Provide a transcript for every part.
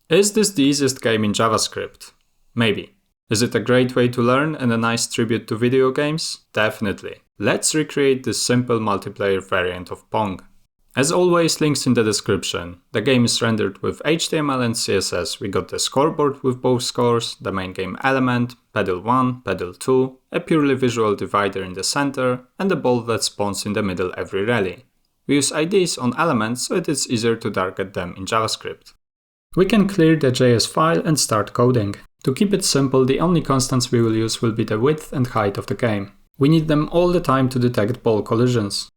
Is this the easiest game in JavaScript? Maybe. Is it a great way to learn and a nice tribute to video games? Definitely. Let's recreate this simple multiplayer variant of Pong. As always, links in the description. The game is rendered with HTML and CSS. We got the scoreboard with both scores, the main game element, pedal 1, pedal 2, a purely visual divider in the center, and a ball that spawns in the middle every rally. We use IDs on elements so it is easier to target them in JavaScript. We can clear the JS file and start coding. To keep it simple, the only constants we will use will be the width and height of the game. We need them all the time to detect ball collisions.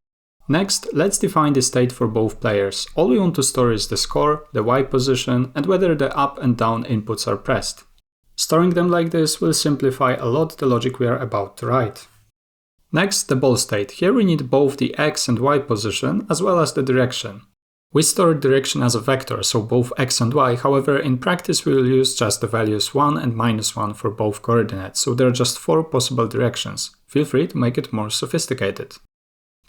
Next, let's define the state for both players. All we want to store is the score, the Y position, and whether the up and down inputs are pressed. Storing them like this will simplify a lot the logic we are about to write. Next, the ball state. Here we need both the X and Y position as well as the direction. We store direction as a vector, so both X and Y, however in practice we will use just the values 1 and -1 for both coordinates, so there are just 4 possible directions. Feel free to make it more sophisticated.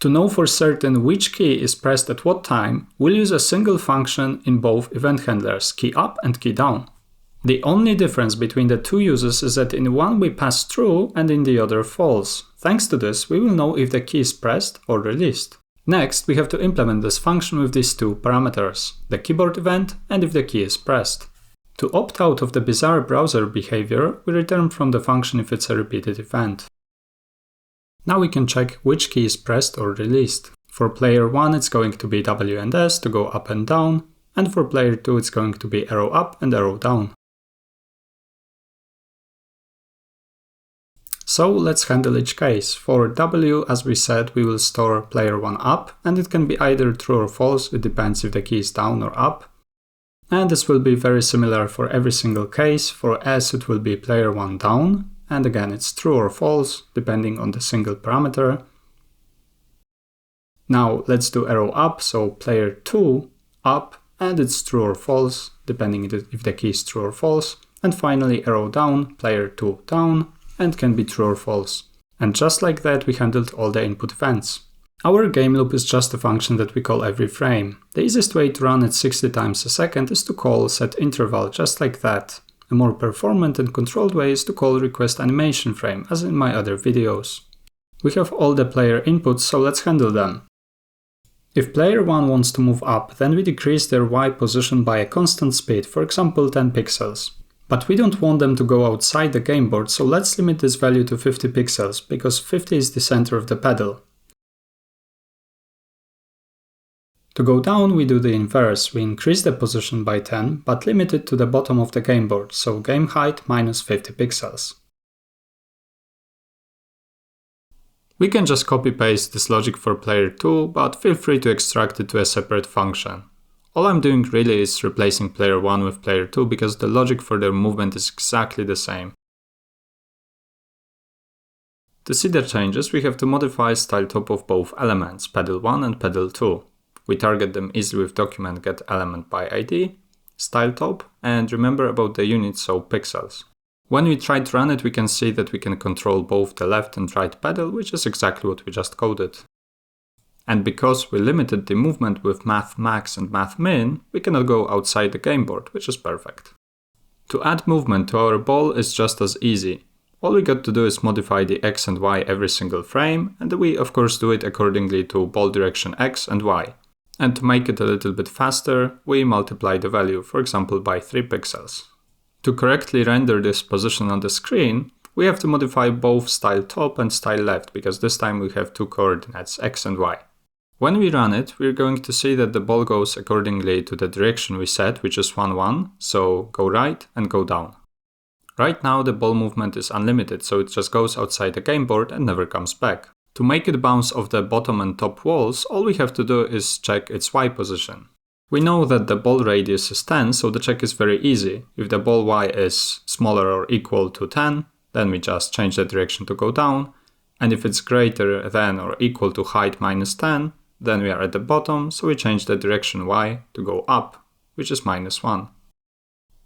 To know for certain which key is pressed at what time, we'll use a single function in both event handlers, key up and key down. The only difference between the two uses is that in one we pass true and in the other false. Thanks to this, we will know if the key is pressed or released. Next, we have to implement this function with these two parameters, the keyboard event and if the key is pressed. To opt out of the bizarre browser behavior, we return from the function if it's a repeated event. Now we can check which key is pressed or released. For player 1 it's going to be W and S to go up and down, and for player 2 it's going to be arrow up and arrow down. So let's handle each case. For W, as we said, we will store player 1 up, and it can be either true or false, it depends if the key is down or up. And this will be very similar for every single case. For S it will be player 1 down, and again it's true or false, depending on the single parameter. Now let's do arrow up, so player 2 up, and it's true or false, depending if the key is true or false. And finally arrow down, player 2 down, and can be true or false. And just like that we handled all the input events. Our game loop is just a function that we call every frame. The easiest way to run it 60 times a second is to call setInterval just like that. A more performant and controlled way is to call requestAnimationFrame, as in my other videos. We have all the player inputs, so let's handle them. If player 1 wants to move up, then we decrease their Y position by a constant speed, for example 10 pixels. But we don't want them to go outside the game board, so let's limit this value to 50 pixels, because 50 is the center of the pedal. To go down, we do the inverse. We increase the position by 10, but limit it to the bottom of the game board, so game height minus 50 pixels. We can just copy-paste this logic for player 2, but feel free to extract it to a separate function. All I'm doing really is replacing player 1 with player 2 because the logic for their movement is exactly the same. To see the changes, we have to modify style top of both elements, pedal 1 and pedal 2. We target them easily with document getElementById, style top, and remember about the units, so pixels. When we try to run it, we can see that we can control both the left and right pedal, which is exactly what we just coded. And because we limited the movement with mathMax and mathMin, we cannot go outside the game board, which is perfect. To add movement to our ball is just as easy. All we got to do is modify the X and Y every single frame, and we of course do it accordingly to ball direction X and Y. And to make it a little bit faster, we multiply the value, for example by 3 pixels. To correctly render this position on the screen, we have to modify both style top and style left, because this time we have two coordinates, X and Y. When we run it, we're going to see that the ball goes accordingly to the direction we set, which is 1, 1, so go right and go down. Right now the ball movement is unlimited, so it just goes outside the game board and never comes back. To make it bounce off the bottom and top walls, all we have to do is check its Y position. We know that the ball radius is 10, so the check is very easy. If the ball Y is smaller or equal to 10, then we just change the direction to go down, and if it's greater than or equal to height minus 10, then we are at the bottom, so we change the direction Y to go up, which is -1.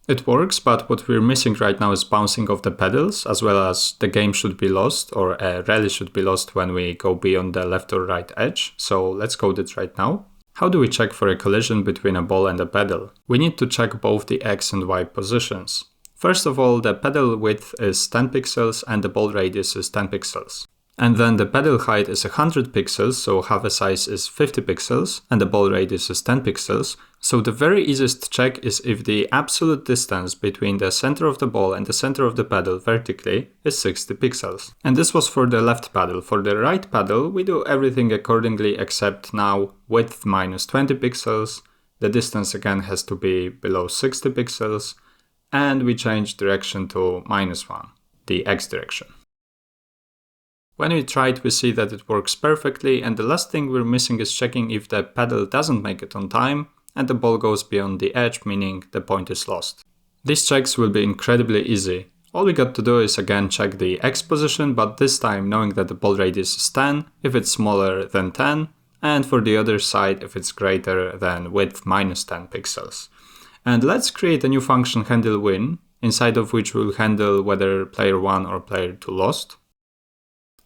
It works, but what we're missing right now is bouncing off the pedals, as well as the game should be lost, or a rally should be lost when we go beyond the left or right edge, so let's code it right now. How do we check for a collision between a ball and a pedal? We need to check both the X and Y positions. First of all, the pedal width is 10 pixels and the ball radius is 10 pixels. And then the pedal height is 100 pixels, so half a size is 50 pixels, and the ball radius is 10 pixels. So the very easiest check is if the absolute distance between the center of the ball and the center of the pedal vertically is 60 pixels. And this was for the left pedal. For the right pedal, we do everything accordingly except now width minus 20 pixels, the distance again has to be below 60 pixels, and we change direction to -1, the X direction. When we try it, we see that it works perfectly, and the last thing we're missing is checking if the pedal doesn't make it on time and the ball goes beyond the edge, meaning the point is lost. These checks will be incredibly easy. All we got to do is again check the X position, but this time knowing that the ball radius is 10 if it's smaller than 10, and for the other side if it's greater than width minus 10 pixels. And let's create a new function handleWin, inside of which we'll handle whether player 1 or player 2 lost.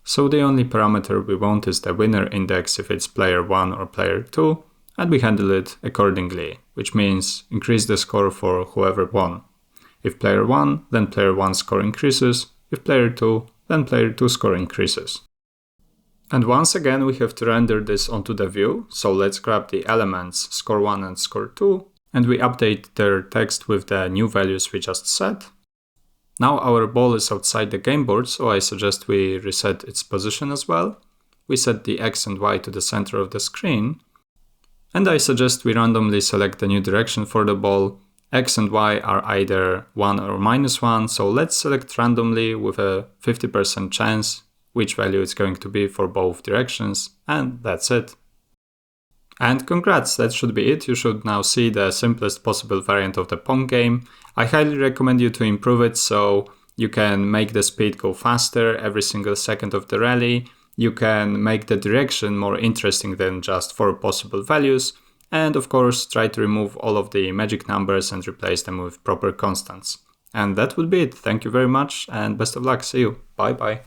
So the only parameter we want is the winner index if it's player 1 or player 2, and we handle it accordingly, which means increase the score for whoever won. If player 1, then player 1 score increases, if player 2, then player 2 score increases. And once again we have to render this onto the view, so let's grab the elements score 1 and score 2, and we update their text with the new values we just set. Now our ball is outside the game board, so I suggest we reset its position as well. We set the X and Y to the center of the screen. And I suggest we randomly select the new direction for the ball. X and Y are either 1 or -1, so let's select randomly with a 50% chance which value it's going to be for both directions, and that's it. And congrats, that should be it. You should now see the simplest possible variant of the Pong game. I highly recommend you to improve it so you can make the speed go faster every single second of the rally. You can make the direction more interesting than just 4 possible values. And of course, try to remove all of the magic numbers and replace them with proper constants. And that would be it. Thank you very much and best of luck. See you. Bye bye.